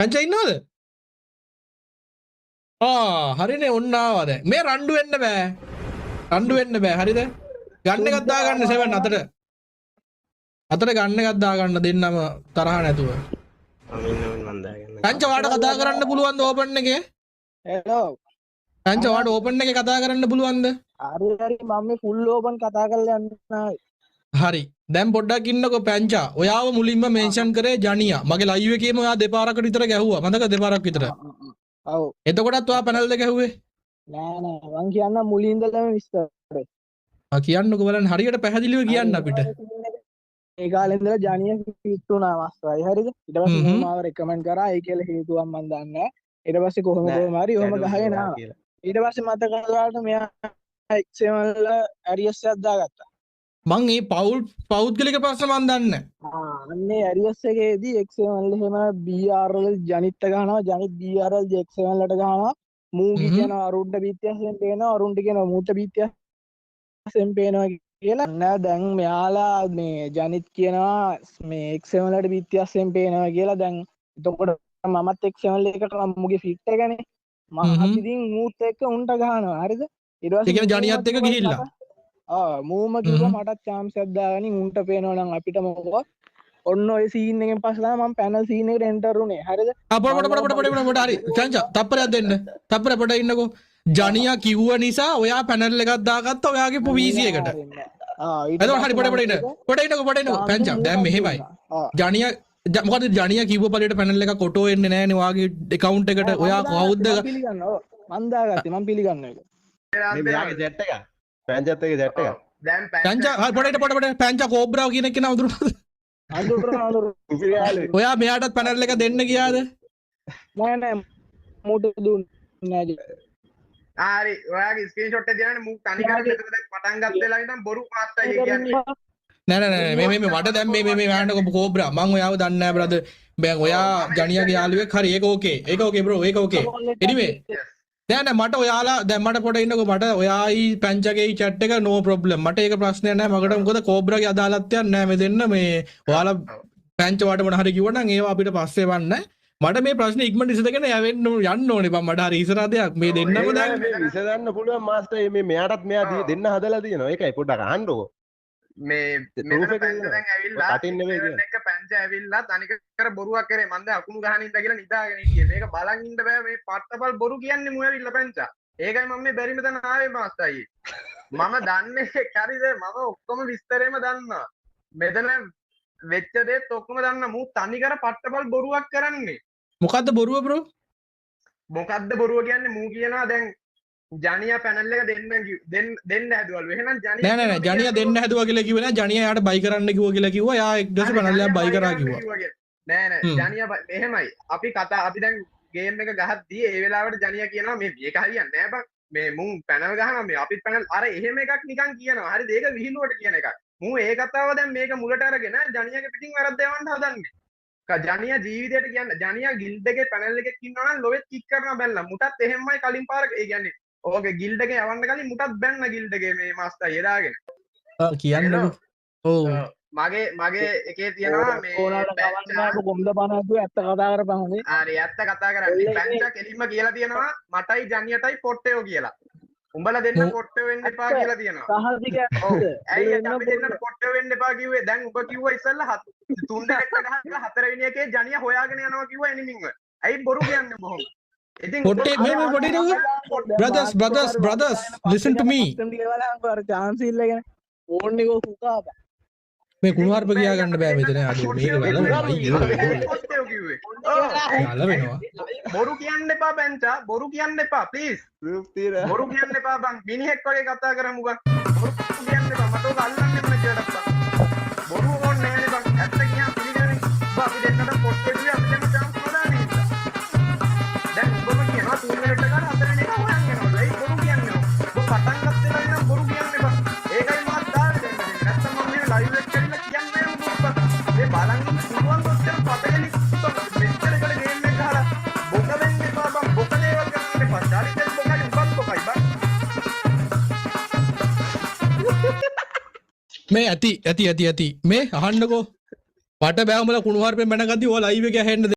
පැංචා ඉන්නවද? හරිනේ ඔන්න ආවා දැන්. මේ රණ්ඩු වෙන්න බෑ. රණ්ඩු වෙන්න බෑ. හරිද? ගන්න එකක් දාගන්න 7 අතට. අතට ගන්න එකක් දාගන්න දෙන්නම තරහ නැතුව. මම දාගන්න. පැංචා වාට කතා කරන්න පුළුවන්ද ඕපන් එකේ? හෙලෝ පැංචා වාට ඕපන් එකේ කතා කරන්න පුළුවන්ද? හරි මම මේ ෆුල් ඕපන් කතා කරලා යන්න ආවේ. හරි. දැන් පොඩ්ඩක් ඉන්නකෝ පැංචා. ඔයාව මුලින්ම මෙන්ෂන් කරේ ජනියා. මගේ ලයිව් එකේම ඔයා දෙපාරකට විතර ගැහුවා. මතක දෙපාරක් විතර. ඔව්. එතකොටත් ඔයා පැනල් දෙක ගැහුවේ? නෑ මං කියන්න මුලින් ඉඳලම විස්තරේ. කියන්නකෝ බලන්න හරියට පැහැදිලිව කියන්න අපිට. ඒ කාලේ ඉඳලා ජනිය ෆිට වුණා මාස්ටරයි හරිද? ඊට පස්සේ මම මාව රෙකමන්ඩ් කරා. ඒ කියලා හේතුවක් මන් දන්නේ නෑ. ඊට පස්සේ කොහොම හරි ඔහම ගහගෙන ආවා. ඊට පස්සේ මතක කරලාට මෙයා XML ඇරියස් එකක් දාගත්තා. මං මේ පෞද්ගලික ප්‍රශ්න මන් දන්නේ අන්නේ ඇරියස් එකේදී XML එහෙම BRL ජනිත් ගහනවා ජනිත් BRL XML වලට ගහනවා මූගි කියන අරුණ්ඩ බීත්‍යයෙන් පේනවා අරුණ්ඩ කියන මූට බීත්‍යයෙන් පේනවා කියලා නෑ දැන් මෙයාලා මේ ජනිත් කියනවා මේ XML වලට බීත්‍යයෙන් පේනවා කියලා දැන් එතකොට මමත් XML එකට මමුගේ ෆිට් එකනේ මම ඉතින් මූත් එක්ක උන්ට ගහනවා හරිද ඊට පස්සේ ඒ කියන්නේ ජනියත් එක්ක ගිහිල්ලා මූම කිව්වා මටත් chance එකක් දාගනින් උන්ට පේනවා නම් අපිට මොකද ඔන්න ඔය සීන් එකෙන් පස්සේ මම පැනල් සීන් එකට එන්ටර් උනේ හරිද පොඩ හරි චංචා තප්පරයක් දෙන්න තප්පර පොඩ ඉන්නකෝ ජනියා කිව්ව නිසා ඔයා පැනල් එකක් දාගත්තා ඔයාගේ PC එකට එතකොට හරි පොඩ ඉන්නකෝ පැංචා දැන් මෙහෙමයි ජනියා මොකද ජනියා කිව්ව පළියට පැනල් එකක් ඔටෝ එන්නේ නැහනේ ඔයාගේ account එකට ඔයා කවුද පිළිගන්නවා මම දාගත්තේ මම පිළිගන්නවා ඒක මේ මෙයාගේ chat එක පැංචාත් එක්ක chat එක දැන් පැංචා හරි පොඩ පැංචා කෝබ්‍රා කියන එක කෙනා අඳුර ඔයා මෙයාටත් පැනල් එක දෙන්න ගියාද නෑ මොට දුන්නේ නෑ හරි ඔයාගේ ස්ක්‍රීන්ෂොට් එක දිනන්නේ මූ තනි කරලා මෙතන දැන් පටන් ගත්ත වෙලාව ඉඳන් බොරු මාස්ටර් කියන්නේ නෑ මේ මට දැන් මේ වහන්නකො කෝබ්‍රා මං ඔයාව දන්නේ නෑ බ්‍රදර් බෑන් ඔයා ජනියාගේ යාළුවෙක් හරි ඒක ඕකේ බ්‍රෝ ඒක ඕකේ එනිවේ නෑ මට ඔයාලා දැන් මට පොඩ ඉන්නකො මට ඔයායි පැංචගේ chat එක no problem මට ඒක ප්‍රශ්නයක් නෑ මකට මොකද කෝබ්‍රාගේ අදාළත්වයක් නෑ මේ දෙන්න මේ ඔයාලා පැංච වට මොන හරි කිව්වනම් ඒවා අපිට පස්සේ වන්නේ මට මේ ප්‍රශ්නේ ඉක්මනට ඉස්සදගෙන යන්න ඕනේ බං මට හරි ඉස්සරහ දෙයක් මේ දෙන්නම දැන් විසඳන්න පුළුවන් මාස්ටර් මේ මෙයාටත් මෙයා දෙන්න හදලා තියෙනවා ඒකයි පොඩ්ඩක් අහන්නකෝ මේ මෙතන පැංච දැන් ඇවිල්ලා එක පැංච ඇවිල්ලා තනිකර බොරුවක් කරේ මම දැන් අකුණු ගහන ඉඳ කියලා නිදාගෙන ඉන්නේ මේක බලන් ඉන්න බෑ මේ පට්ටපල් බොරු කියන්නේ මු ඇවිල්ලා පැංචා ඒකයි මම මේ බැරිම තැන ආවේ මාස්ටර් අයියේ මම දන්නේ හරිද මම ඔක්කොම විස්තරේම දන්නවා මෙතන වෙච්ච දේත් ඔක්කොම දන්නා මු තනිකර පට්ටපල් බොරුවක් කරන්නේ මොකද්ද බොරුව බ්‍රෝ මොකද්ද බොරුව කියන්නේ මු කියනවා දැන් ජනියා පැනල් එක දෙන්න හැදුවලු එහෙනම් ජනියා නෑ ජනියා දෙන්න හැදුවා කියලා කිව්වේ නෑ ජනියා යාට බයි කරන්න කිව්වා කියලා කිව්වා යා එක් දවස් පැනල් එකක් බයි කරා කිව්වා නෑ ජනියා එහෙමයි අපි දැන් ගේම් එක ගහද්දී ඒ වෙලාවට ජනියා කියනවා මේ මේක හරියන්නේ නෑ බං මේ මුන් පැනල් ගහනවා මේ අපිත් පැනල් අර එහෙම එකක් නිකන් කියනවා හරිද ඒක විහිළුවට කියන එකක් මු ඒ කතාව දැන් මේක මුලට අරගෙන ජනියාගේ පිටින් වැරද්ද යවන්න හදන්නේ ජනියා ජීවිතයට කියන්න ජනියා ගිල්ඩ් එකේ පැනල් එකක් ඉන්නවා නම් ලොවෙත් කික් කරනවා බැලලා මුටත් එහෙමයි කලින් පාර ඒ කියන්නේ ඕකේ ගිල්ඩ් එකේ යවන්න කලින් මුටත් බැන්න ගිල්ඩ් එකේ මේ මාස්ටර් යදාගෙන කියන්නකො ඔව් මගේ එකේ තියෙනවා මේ කොම්ද පනහදුව ඇත්ත කතා කරපහනේ හරි ඇත්ත කතා කරන්නේ පැංචා කෙලින්ම කියලා තියෙනවා මටයි ජනියටයි පොට්ටයෝ කියලා උඹලා දෙන්න පොට්ටයෝ වෙන්න එපා කියලා තියෙනවා සහතික ඇයි අපි දෙන්න පොට්ටයෝ වෙන්න එපා කිව්වේ දැන් උඹ කිව්වා ඉස්සෙල්ලා තුන් දෙනෙක් ගහලා හතරවෙනි එකේ ජනියා හොයාගෙන යනවා කිව්වා එනිමින්ව ඇයි බොරු කියන්නේ බොහොම ඉතින් පොට්ටේ මේ පොඩි brothers listen to me chance ඉල්ලගෙන ඕන්නේ කො පුතා මේ කුණුහරුප කියා ගන්න බෑ මෙතන අඩෝ මේක වැලවෙනවා පොට්ටයෝ කිව්වේ වැලවෙනවා බොරු කියන්න එපා පැංචා බොරු කියන්න එපා ප්ලීස් බොරු කියන්න එපා බං මිනිහෙක් වගේ කතා කරමු බං බොරු කියන්න එපා මට ඔක අල්ලන්න එපා කියලාට බොරු ඕනේ නෑනේ බං ඇත්ත කියන්න පිළිගන්නේ බං අපි දෙන්නට පොට්ටේ දුවේ අපි දෙන්න chance හොදානේ දැන් බොරු කියනවා තුන් මිනිත්ත ගන්න හතරෙන් එක හොයන් යනවා ඒ බොරු කියන්නේ ඔබ පටන් ගත්තේ නම් බොරු කියන්න එපා ඒකයි මාත් දාන්නේ දැන් නැත්තම් මම මේ ලයිව් එක කරලා කියන්නේ නෑ උඹ මේ බලන්න පුළුවන් කොච්චර පතේලි මෙච්චර කල ගේම් එක ගහලා බොක වෙන්න එපා බං බොක දේවල් කරන්න එපා ජාලිට බොකයි උඹත් බොකයි බං මේ ඇති මේ අහන්නකෝ මට බෑ උඹලා කුණුහරුපෙන් බැනගද්දි ඔය ලයිව් එක ඇහෙන්න